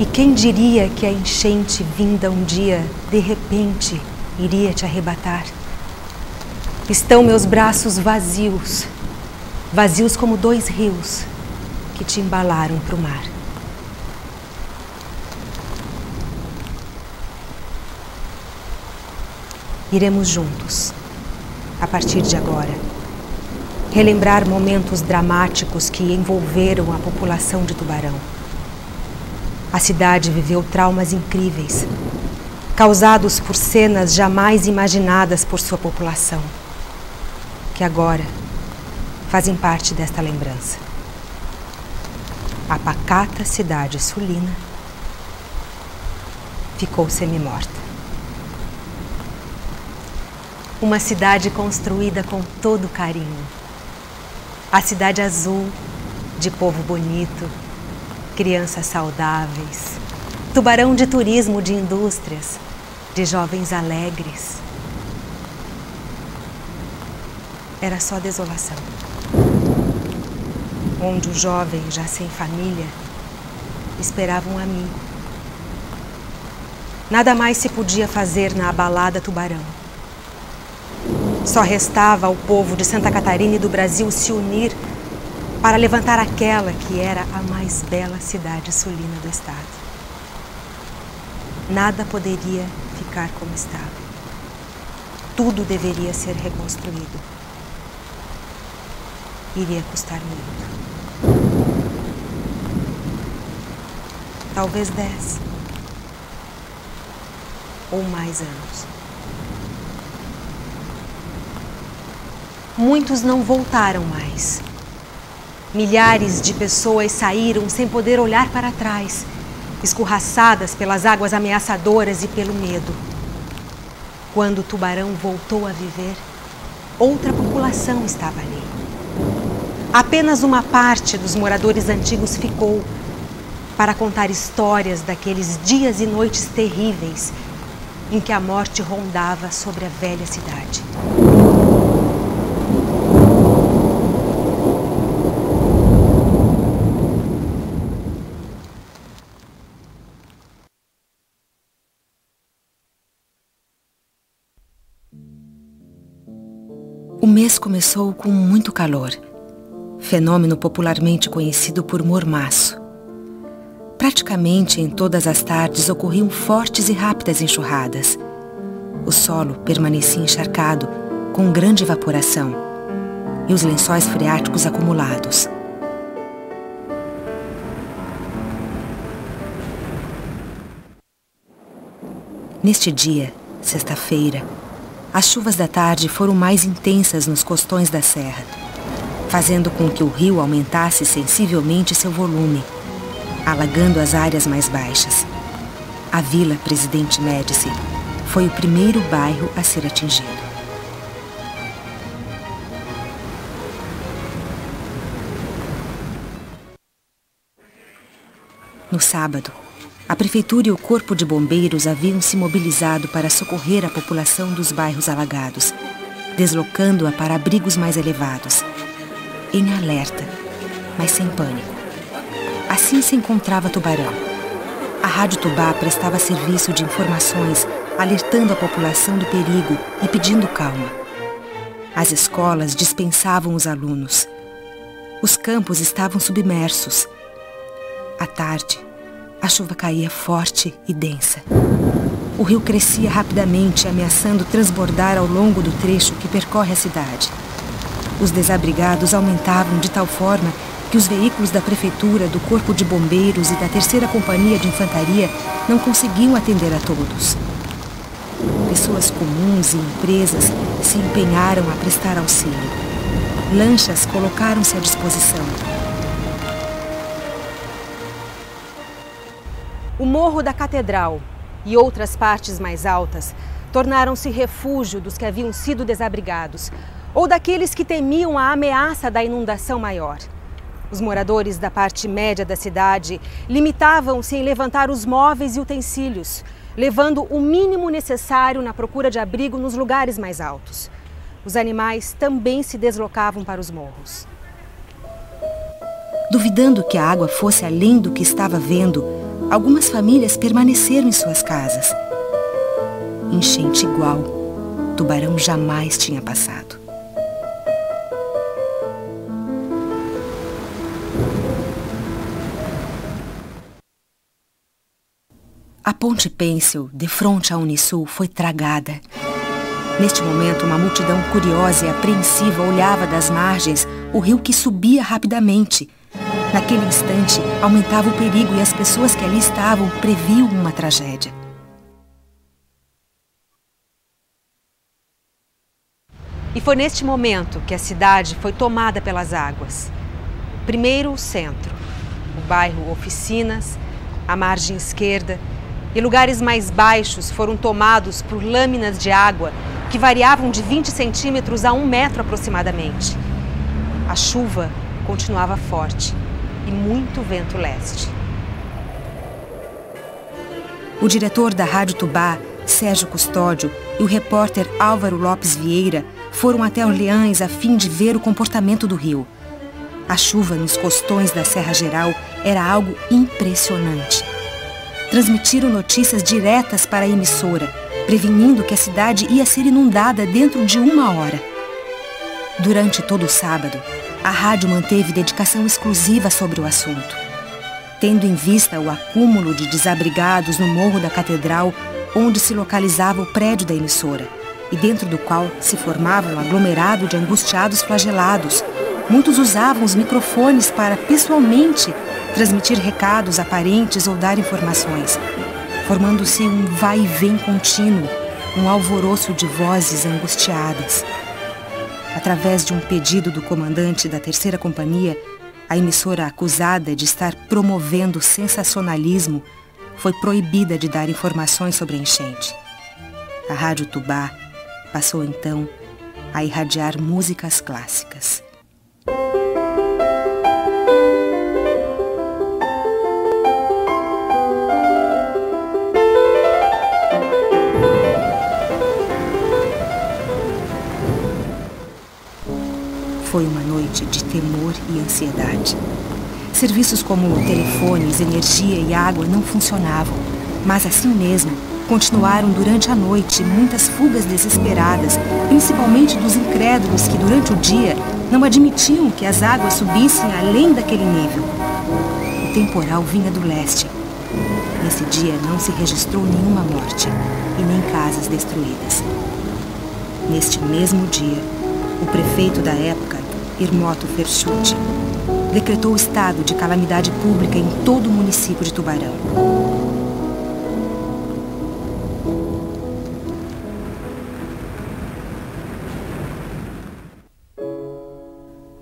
E quem diria que a enchente vinda um dia, de repente, iria te arrebatar? Estão meus braços vazios, vazios como 2 rios que te embalaram para o mar. Iremos juntos, a partir de agora, relembrar momentos dramáticos que envolveram a população de Tubarão. A cidade viveu traumas incríveis, causados por cenas jamais imaginadas por sua população, que agora fazem parte desta lembrança. A pacata cidade sulina ficou semi-morta. Uma cidade construída com todo carinho. A cidade azul, de povo bonito, crianças saudáveis, Tubarão de turismo, de indústrias, de jovens alegres. Era só desolação. Onde o jovem, já sem família, esperava um amigo. Nada mais se podia fazer na abalada Tubarão. Só restava ao povo de Santa Catarina e do Brasil se unir para levantar aquela que era a mais bela cidade sulina do estado. Nada poderia ficar como estava. Tudo deveria ser reconstruído. Iria custar muito. Talvez 10 ou mais anos. Muitos não voltaram mais. Milhares de pessoas saíram sem poder olhar para trás, escorraçadas pelas águas ameaçadoras e pelo medo. Quando Tubarão voltou a viver, outra população estava ali. Apenas uma parte dos moradores antigos ficou para contar histórias daqueles dias e noites terríveis em que a morte rondava sobre a velha cidade. O mês começou com muito calor, fenômeno popularmente conhecido por mormaço. Praticamente em todas as tardes ocorriam fortes e rápidas enxurradas. O solo permanecia encharcado, com grande evaporação, e os lençóis freáticos acumulados. Neste dia, sexta-feira, as chuvas da tarde foram mais intensas nos costões da serra, fazendo com que o rio aumentasse sensivelmente seu volume, alagando as áreas mais baixas. A Vila Presidente Médici foi o primeiro bairro a ser atingido. No sábado, a Prefeitura e o Corpo de Bombeiros haviam se mobilizado para socorrer a população dos bairros alagados, deslocando-a para abrigos mais elevados, em alerta, mas sem pânico. Assim se encontrava Tubarão. A Rádio Tubá prestava serviço de informações, alertando a população do perigo e pedindo calma. As escolas dispensavam os alunos. Os campos estavam submersos. À tarde, a chuva caía forte e densa. O rio crescia rapidamente, ameaçando transbordar ao longo do trecho que percorre a cidade. Os desabrigados aumentavam de tal forma que os veículos da Prefeitura, do Corpo de Bombeiros e da 3ª Companhia de Infantaria não conseguiam atender a todos. Pessoas comuns e empresas se empenharam a prestar auxílio. Lanchas colocaram-se à disposição. O Morro da Catedral e outras partes mais altas tornaram-se refúgio dos que haviam sido desabrigados ou daqueles que temiam a ameaça da inundação maior. Os moradores da parte média da cidade limitavam-se em levantar os móveis e utensílios, levando o mínimo necessário na procura de abrigo nos lugares mais altos. Os animais também se deslocavam para os morros. Duvidando que a água fosse além do que estava vendo, algumas famílias permaneceram em suas casas. Enchente igual, Tubarão jamais tinha passado. A ponte Pêncil, de frente à Unisul, foi tragada. Neste momento, uma multidão curiosa e apreensiva olhava das margens o rio que subia rapidamente. Naquele instante, aumentava o perigo e as pessoas que ali estavam previam uma tragédia. E foi neste momento que a cidade foi tomada pelas águas. Primeiro o centro, o bairro Oficinas, a margem esquerda, e lugares mais baixos foram tomados por lâminas de água que variavam de 20 centímetros a 1 metro aproximadamente. A chuva continuava forte e muito vento leste. O diretor da Rádio Tubá, Sérgio Custódio, e o repórter Álvaro Lopes Vieira foram até Orleans a fim de ver o comportamento do rio. A chuva nos costões da Serra Geral era algo impressionante. Transmitiram notícias diretas para a emissora, prevenindo que a cidade ia ser inundada dentro de 1 hora. Durante todo o sábado, a rádio manteve dedicação exclusiva sobre o assunto. Tendo em vista o acúmulo de desabrigados no Morro da Catedral, onde se localizava o prédio da emissora, e dentro do qual se formava um aglomerado de angustiados flagelados, muitos usavam os microfones para, pessoalmente, transmitir recados aparentes ou dar informações, formando-se um vai e vem contínuo, um alvoroço de vozes angustiadas. Através de um pedido do comandante da 3ª Companhia, a emissora acusada de estar promovendo sensacionalismo foi proibida de dar informações sobre a enchente. A Rádio Tubá passou então a irradiar músicas clássicas. Foi uma noite de temor e ansiedade. Serviços como telefones, energia e água não funcionavam, mas assim mesmo continuaram durante a noite muitas fugas desesperadas, principalmente dos incrédulos que durante o dia não admitiam que as águas subissem além daquele nível. O temporal vinha do leste. Nesse dia não se registrou nenhuma morte e nem casas destruídas. Neste mesmo dia, o prefeito da época, Hermoto Ferchucci, decretou estado de calamidade pública em todo o município de Tubarão.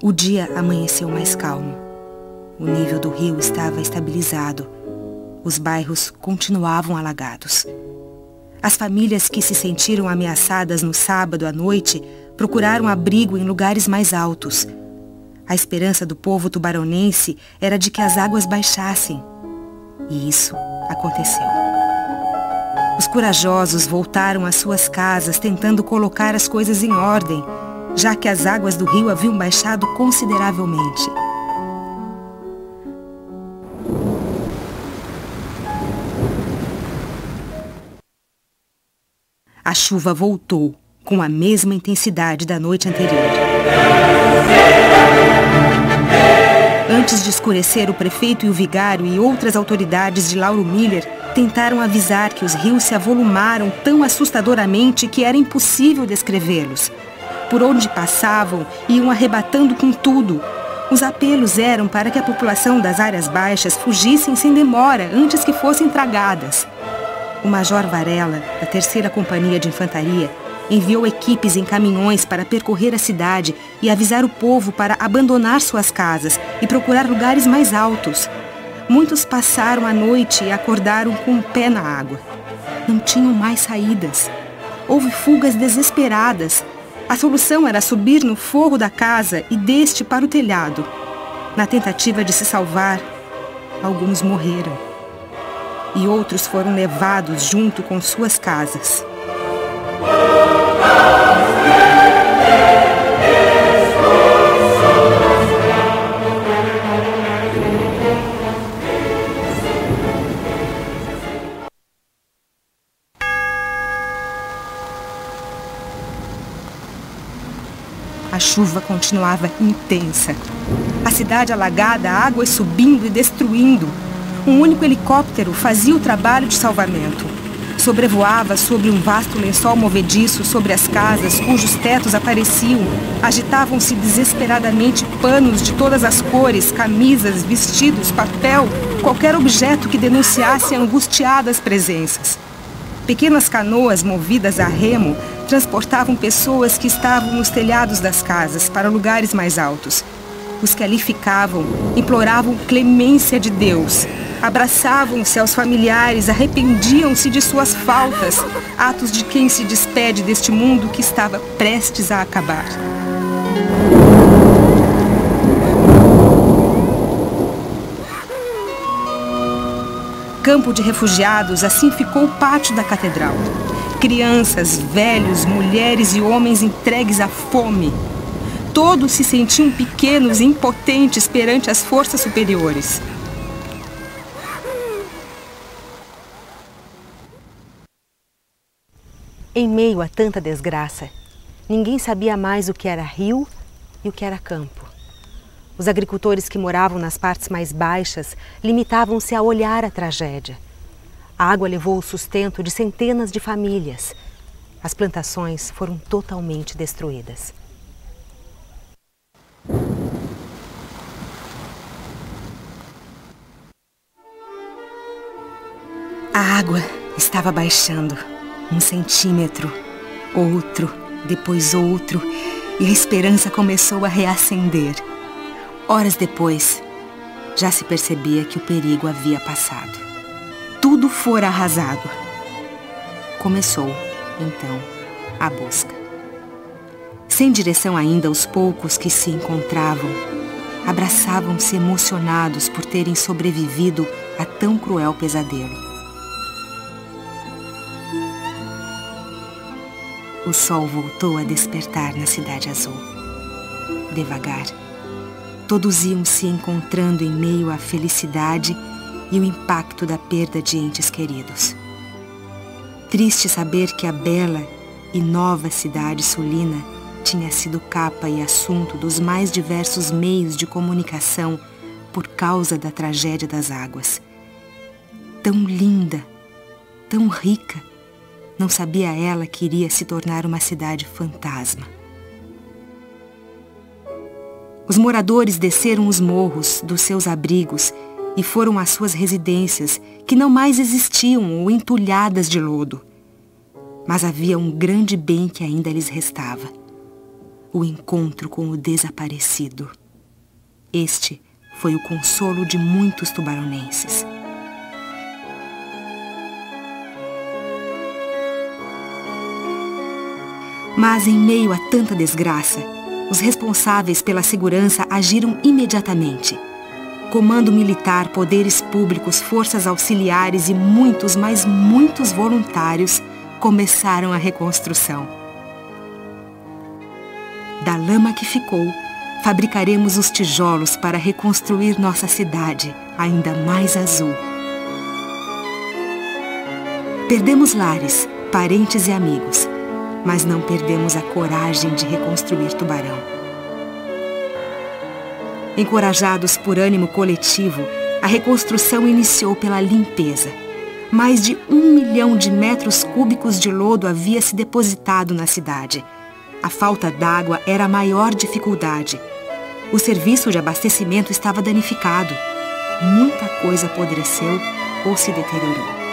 O dia amanheceu mais calmo. O nível do rio estava estabilizado. Os bairros continuavam alagados. As famílias que se sentiram ameaçadas no sábado à noite procuraram abrigo em lugares mais altos. A esperança do povo tubaronense era de que as águas baixassem. E isso aconteceu. Os corajosos voltaram às suas casas tentando colocar as coisas em ordem, já que as águas do rio haviam baixado consideravelmente. A chuva voltou com a mesma intensidade da noite anterior. Antes de escurecer, o prefeito e o vigário e outras autoridades de Lauro Miller tentaram avisar que os rios se avolumaram tão assustadoramente que era impossível descrevê-los. Por onde passavam, iam arrebatando com tudo. Os apelos eram para que a população das áreas baixas fugissem sem demora antes que fossem tragadas. O Major Varela, da 3ª Companhia de Infantaria, enviou equipes em caminhões para percorrer a cidade e avisar o povo para abandonar suas casas e procurar lugares mais altos. Muitos passaram a noite e acordaram com o pé na água. Não tinham mais saídas. Houve fugas desesperadas. A solução era subir no forro da casa e deste para o telhado. Na tentativa de se salvar, alguns morreram. E outros foram levados junto com suas casas. chuva continuava intensa. A cidade alagada, águas subindo e destruindo. Um único helicóptero fazia o trabalho de salvamento. Sobrevoava sobre um vasto lençol movediço sobre as casas, cujos tetos apareciam. Agitavam-se desesperadamente panos de todas as cores, camisas, vestidos, papel, qualquer objeto que denunciasse angustiadas presenças. Pequenas canoas movidas a remo transportavam pessoas que estavam nos telhados das casas para lugares mais altos. Os que ali ficavam imploravam clemência de Deus. Abraçavam-se aos familiares, arrependiam-se de suas faltas, atos de quem se despede deste mundo que estava prestes a acabar. Campo de refugiados, assim ficou o pátio da catedral. Crianças, velhos, mulheres e homens entregues à fome. Todos se sentiam pequenos e impotentes perante as forças superiores. Em meio a tanta desgraça, ninguém sabia mais o que era rio e o que era campo. Os agricultores que moravam nas partes mais baixas limitavam-se a olhar a tragédia. A água levou o sustento de centenas de famílias. As plantações foram totalmente destruídas. A água estava baixando. 1 centímetro, outro, depois outro, e a esperança começou a reacender. Horas depois, já se percebia que o perigo havia passado. Tudo fora arrasado. Começou, então, a busca. Sem direção ainda, os poucos que se encontravam abraçavam-se emocionados por terem sobrevivido a tão cruel pesadelo. O sol voltou a despertar na Cidade Azul. Devagar, todos iam se encontrando em meio à felicidade e o impacto da perda de entes queridos. Triste saber que a bela e nova cidade sulina tinha sido capa e assunto dos mais diversos meios de comunicação por causa da tragédia das águas. Tão linda, tão rica, não sabia ela que iria se tornar uma cidade fantasma. Os moradores desceram os morros dos seus abrigos e foram às suas residências, que não mais existiam ou entulhadas de lodo. Mas havia um grande bem que ainda lhes restava: o encontro com o desaparecido. Este foi o consolo de muitos tubaronenses. Mas, em meio a tanta desgraça, os responsáveis pela segurança agiram imediatamente. Comando militar, poderes públicos, forças auxiliares e muitos, mas muitos voluntários começaram a reconstrução. Da lama que ficou, fabricaremos os tijolos para reconstruir nossa cidade ainda mais azul. Perdemos lares, parentes e amigos, mas não perdemos a coragem de reconstruir Tubarão. Encorajados por ânimo coletivo, a reconstrução iniciou pela limpeza. Mais de 1 milhão de metros cúbicos de lodo havia se depositado na cidade. A falta d'água era a maior dificuldade. O serviço de abastecimento estava danificado. Muita coisa apodreceu ou se deteriorou.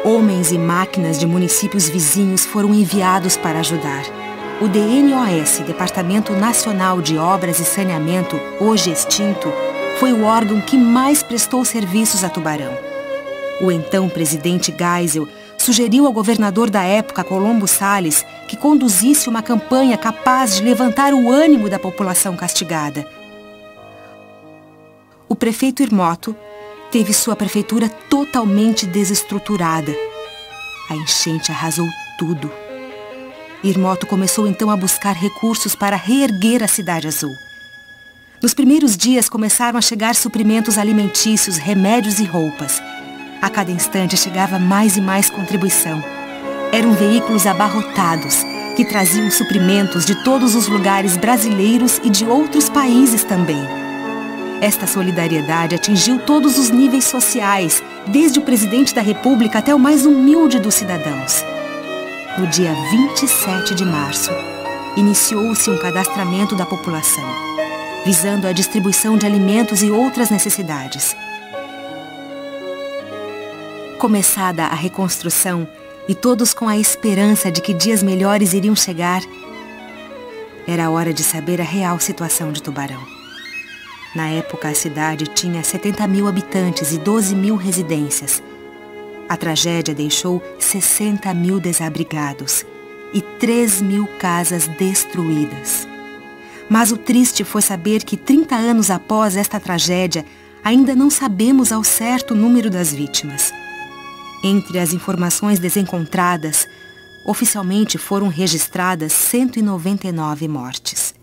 Homens e máquinas de municípios vizinhos foram enviados para ajudar. O DNOS, Departamento Nacional de Obras e Saneamento, hoje extinto, foi o órgão que mais prestou serviços a Tubarão. O então presidente Geisel sugeriu ao governador da época, Colombo Salles, que conduzisse uma campanha capaz de levantar o ânimo da população castigada. O prefeito Irmoto teve sua prefeitura totalmente desestruturada. A enchente arrasou tudo. Irmoto começou então a buscar recursos para reerguer a Cidade Azul. Nos primeiros dias começaram a chegar suprimentos alimentícios, remédios e roupas. A cada instante chegava mais e mais contribuição. Eram veículos abarrotados, que traziam suprimentos de todos os lugares brasileiros e de outros países também. Esta solidariedade atingiu todos os níveis sociais, desde o presidente da República até o mais humilde dos cidadãos. No dia 27 de março, iniciou-se um cadastramento da população, visando a distribuição de alimentos e outras necessidades. Começada a reconstrução, e todos com a esperança de que dias melhores iriam chegar, era hora de saber a real situação de Tubarão. Na época, a cidade tinha 70.000 habitantes e 12.000 residências. A tragédia deixou 60.000 desabrigados e 3.000 casas destruídas. Mas o triste foi saber que 30 anos após esta tragédia, ainda não sabemos ao certo o número das vítimas. Entre as informações desencontradas, oficialmente foram registradas 199 mortes.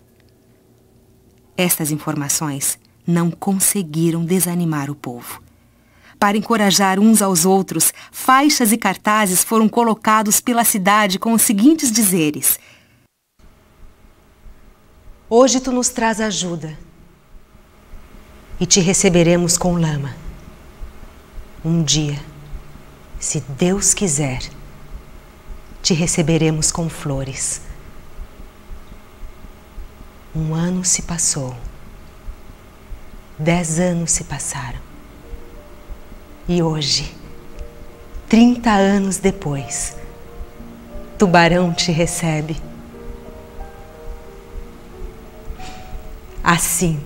Estas informações não conseguiram desanimar o povo. Para encorajar uns aos outros, faixas e cartazes foram colocados pela cidade com os seguintes dizeres: Hoje tu nos traz ajuda e te receberemos com lama. Um dia, se Deus quiser, te receberemos com flores. Um ano se passou, 10 anos se passaram. E hoje, 30 anos depois, Tubarão te recebe. Assim,